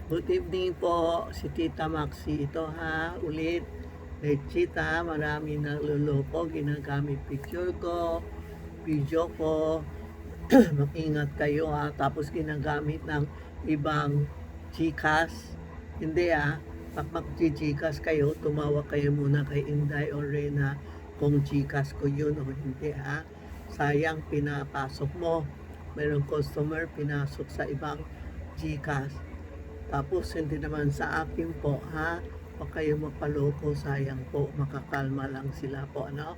Good evening po, si Tita Maxi ito ha, ulit. Legit ha, marami nagluloko, ginagamit picture ko, video ko. Mag-ingat kayo ha, tapos ginagamit ng ibang Gcash. Hindi ha, pag mag-Gcash kayo, tumawag kayo muna kay Inday or Rena kung Gcash ko yun o hindi ha. Sayang pinapasok mo, mayroong customer pinasok sa ibang Gcash. Tapos hindi naman sa akin po ha. Huwag kayo mapaloko, sayang po, makakalma lang sila po ano.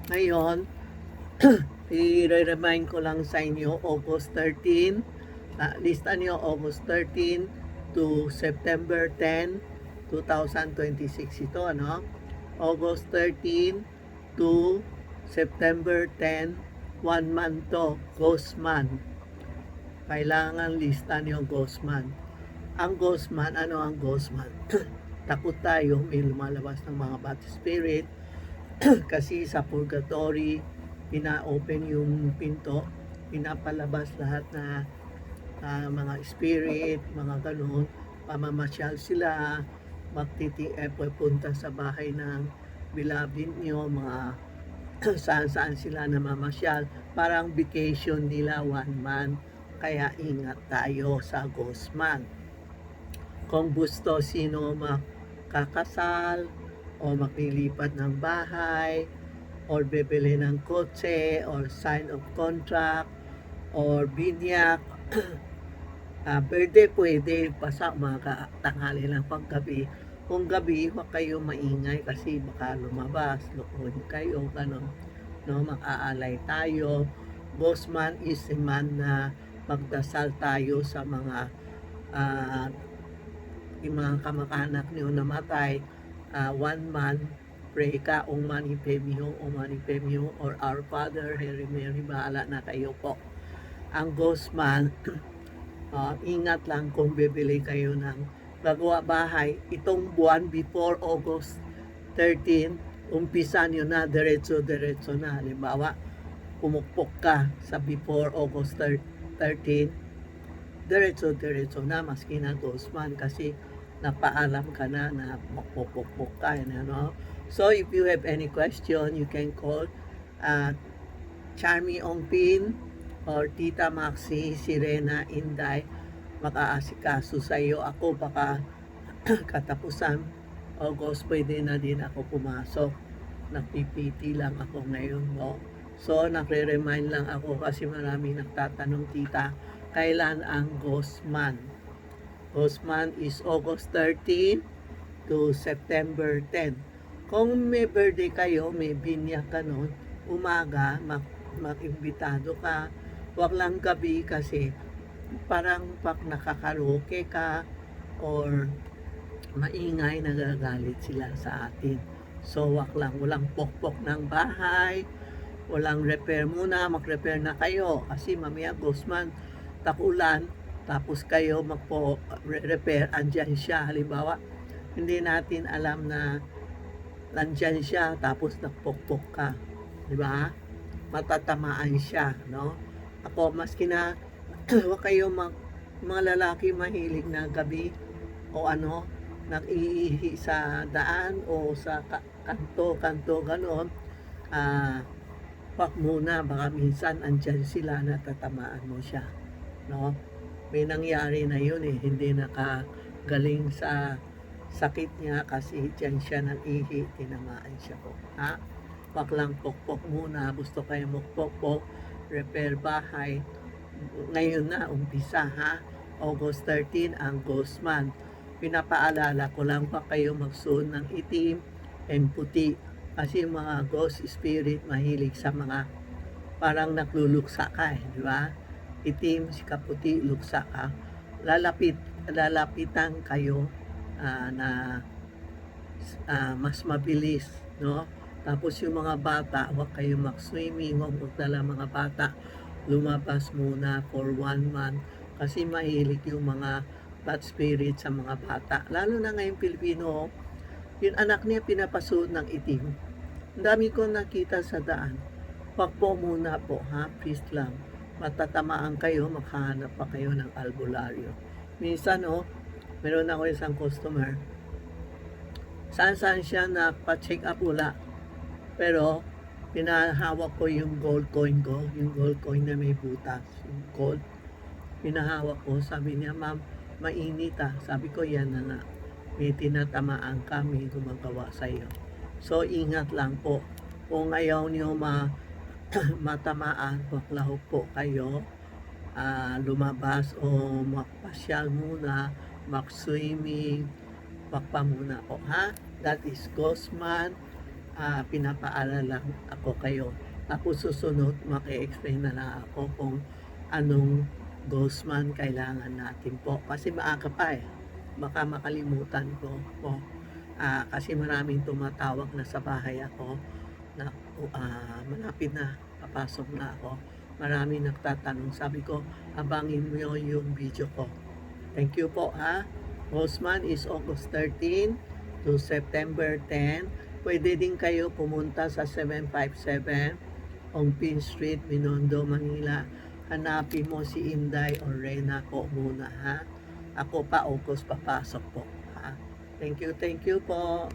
Ngayon, i-remind ko lang sa inyo, August 13, lista niyo August 13 to September 10, 2026 ito ano. August 13 to September 10, 1 month to, ghost month. Kailangan lista niyo ghost month. Ang ghost man, ano ang ghost man? Takot tayo, may lumalabas ng mga bad spirit kasi sa purgatory, pina-open yung pinto, pinapalabas lahat na mga spirit, mga ganun, pamamasyal sila, punta sa bahay ng beloved nyo, mga saan-saan sila namamasyal, parang vacation nila 1 month, kaya ingat tayo sa ghost man. Kung gusto sino makakasal o maglilipat ng bahay or bibili ng kotse or sign of contract or binyak, birthday pwede basta umaga, tanghali lang paggabi. Kung gabi, huwag kayo maingay kasi baka lumabas, lukuhin kayo, gano'n. No, mag-aalay tayo. Boss man is a man na magdasal tayo sa mga yung mga kamag-anak niyo namatay, 1 month, pray ka, O Mani Padme Hum, or Our Father, Hail Mary, bahala na kayo po. Ang ghost man, ingat lang kung bibili kayo ng gagawa bahay, itong buwan before August 13, umpisa nyo na, diretso na. Halimbawa, pumukpok ka sa before August 13, diretso na, maski na ghost man, kasi napaalam ka na magpupukpok ka. Ano? So, if you have any question, you can call Charmy Ongpin or Tita Maxi, Sirena, Inday. Makaasikaso sa iyo ako, baka katapusan August, pwede na din ako pumasok. Nagpipiti lang ako ngayon. No? So, nagre-remind lang ako kasi marami nagtatanong, Tita, kailan ang ghost month? Ghost month is August 13 to September 10. Kung may birthday kayo, may binyak ka nun, umaga, mag-imbitado ka. Huwag lang gabi kasi parang pag nakakaroke ka or maingay, nagagalit sila sa atin. So, wag lang, walang pokpok ng bahay, walang repair muna, mag-repair na kayo kasi mamaya ghost month, takulan, tapos kayo magpo-repair, andyan siya. Halimbawa, hindi natin alam na nandyan siya, tapos nagpokpok ka. Di ba? Matatamaan siya, no? Ako, maski na, huwag kayo mga lalaki mahilig na gabi o ano, nag-iihi sa daan o sa kanto, gano'n. Wag muna, baka minsan andyan sila, natatamaan mo siya, no? May nangyari na yun hindi nakagaling sa sakit niya kasi dyan siya nag-ihi, tinamaan siya po. Ha? Wag lang pokpok muna, gusto kayo magpokpok, repair bahay. Ngayon na, umpisa ha. August 13 ang ghost month. Pinapaalala ko lang pa kayo magsuot ng itim and puti. Kasi mga ghost spirit mahilig sa mga parang nagluluksa ka di ba? Itim, sikaputi, luksa ka. Lalapitan kayo na mas mabilis, no? Tapos yung mga bata, huwag kayo mag-swimming, huwag magdala mga bata, lumabas muna for 1 month kasi mahilig yung mga bad spirit sa mga bata. Lalo na ngayong Pilipino, yung anak niya pinapasuot ng itim. Ang dami ko nakita sa daan. Huwag po muna po, ha? Please lang. Matatamaan kayo, makahanap pa kayo ng albularyo. Minsan, Meron ako isang customer, saan-saan siya nagpa-check up wala. Pero pinahawak ko yung gold coin ko, yung gold coin na may butas, yung gold. Pinahawak ko, sabi niya, "Ma'am, mainit ah." Sabi ko, "Yan na nga, may tinatamaan ka, may gumagawa sa'yo." So, ingat lang po. Kung ayaw niyo matamaan, baklaw po kayo, lumabas o magpasyal muna, mag-swimming, pakpa muna po ha. That is Gosman. Pinapaalala ako kayo. Tapos susunod, maki-explain na lang ako kung anong Gosman kailangan natin po. Kasi maaga pa eh. Baka makalimutan ko po. Kasi maraming tumatawag na sa bahay ako na malapit na, papasok na ako. Maraming nagtatanong. Sabi ko, abangin mo yung video ko. Thank you po ha. Gosman is August 13 to September 10. Pwede din kayo pumunta sa 757 Ongpin Street, Binondo, Manila. Hanapin mo si Inday o Rena po muna ha. Ako pa August papasok po ha. Thank you po.